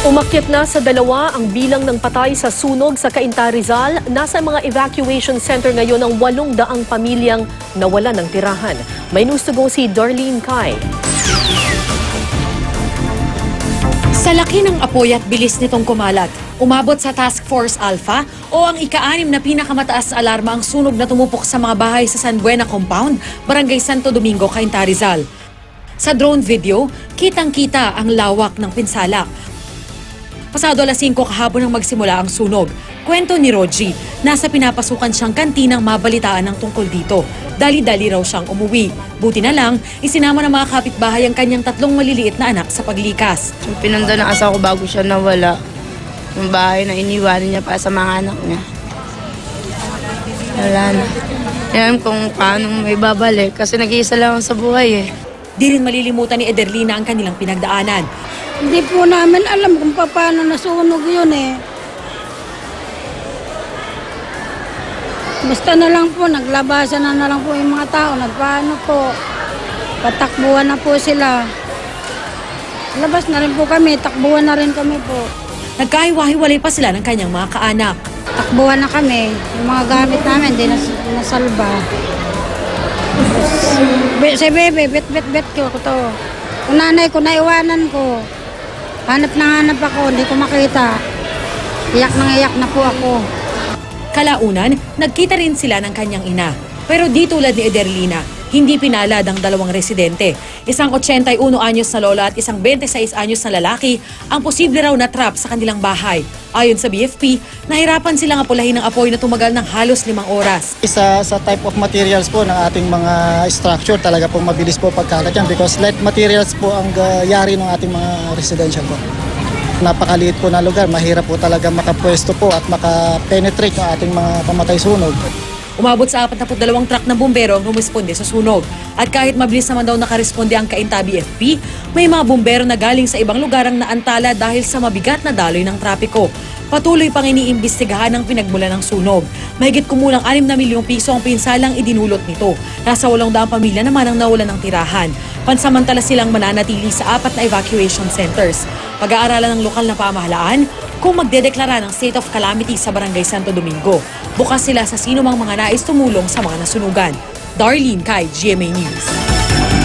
Umakyat na sa 2 ang bilang ng patay sa sunog sa Cainta, Rizal. Nasa mga evacuation center ngayon ang 800 pamilyang nawalan ng tirahan. May news to go si Darlene Kai. Sa laki ng apoy at bilis nitong kumalat, umabot sa Task Force Alpha o ang ika-6 na pinakamataas sa alarma ang sunog na tumupok sa mga bahay sa San Buena Compound, Barangay Santo Domingo, Cainta, Rizal. Sa drone video, kitang-kita ang lawak ng pinsala. Pasado alas 5 kahapon nang magsimula ang sunog. Kwento ni Roji, nasa pinapasukan siyang kantinang mabalitaan ng tungkol dito. Dali-dali raw siyang umuwi. Buti na lang, isinama ng mga kapitbahay ang kanyang 3 maliliit na anak sa paglikas. Pinundan ng asawa ko bago siya nawala. Yung bahay na iniwanan niya para sa mga anak niya. Wala na. Yan kung paano may babalik kasi nag-iisa lang sa buhay eh. Di rin malilimutan ni Ederlina ang kanilang pinagdaanan. Hindi po namin alam kung paano nasunog yun eh. Basta na lang po, naglabasan na lang po yung mga tao. Nagpaano po, patakbuhan na po sila. Labas na rin po kami, takbuhan na rin kami po. Nagkahiwa-hiwalay pa sila ng kanyang mga kaanak. Takbuhan na kami, yung mga gamit namin, di nasalba. Si bebe, bet ko to. Kung nanay ko, naiwanan ko. Hanap na hanap ako, hindi ko makita. Iyak na po ako. Kalaunan, nagkita rin sila ng kanyang ina. Pero di tulad ni Ederlina, hindi pinalad ang 2 residente. Isang 81 anyos na lola at isang 26 anyos na lalaki ang posible raw na trap sa kanilang bahay. Ayon sa BFP, nahirapan silang apulahin ng apoy na tumagal ng halos 5 oras. Sa type of materials po ng ating mga structure, talaga po mabilis po pagkalat yan because light materials po ang yari ng ating mga residential po. Napakaliit po na lugar, mahirap po talaga makapwesto po at makapenetrate ng ating mga pamatay sunog. Umabot sa 42 truck ng bumbero ang rumisponde sa sunog. At kahit mabilis naman daw nakaresponde ang Cainta BFP, may mga bumbero na galing sa ibang lugar ang naantala dahil sa mabigat na daloy ng trapiko. Patuloy pang iniimbestigahan ang pinagmula ng sunog. Mahigit kumulang 6 na milyong piso ang pinsalang idinulot nito. Nasa 800 pamilya naman ang nawalan ng tirahan. Pansamantala silang mananatili sa 4 na evacuation centers. Pag-aaralan ng lokal na pamahalaan kung magdedeklara ng state of calamity sa Barangay Santo Domingo. Bukas sila sa sino mang mga nais tumulong sa mga nasunugan. Darlene Kai, GMA News.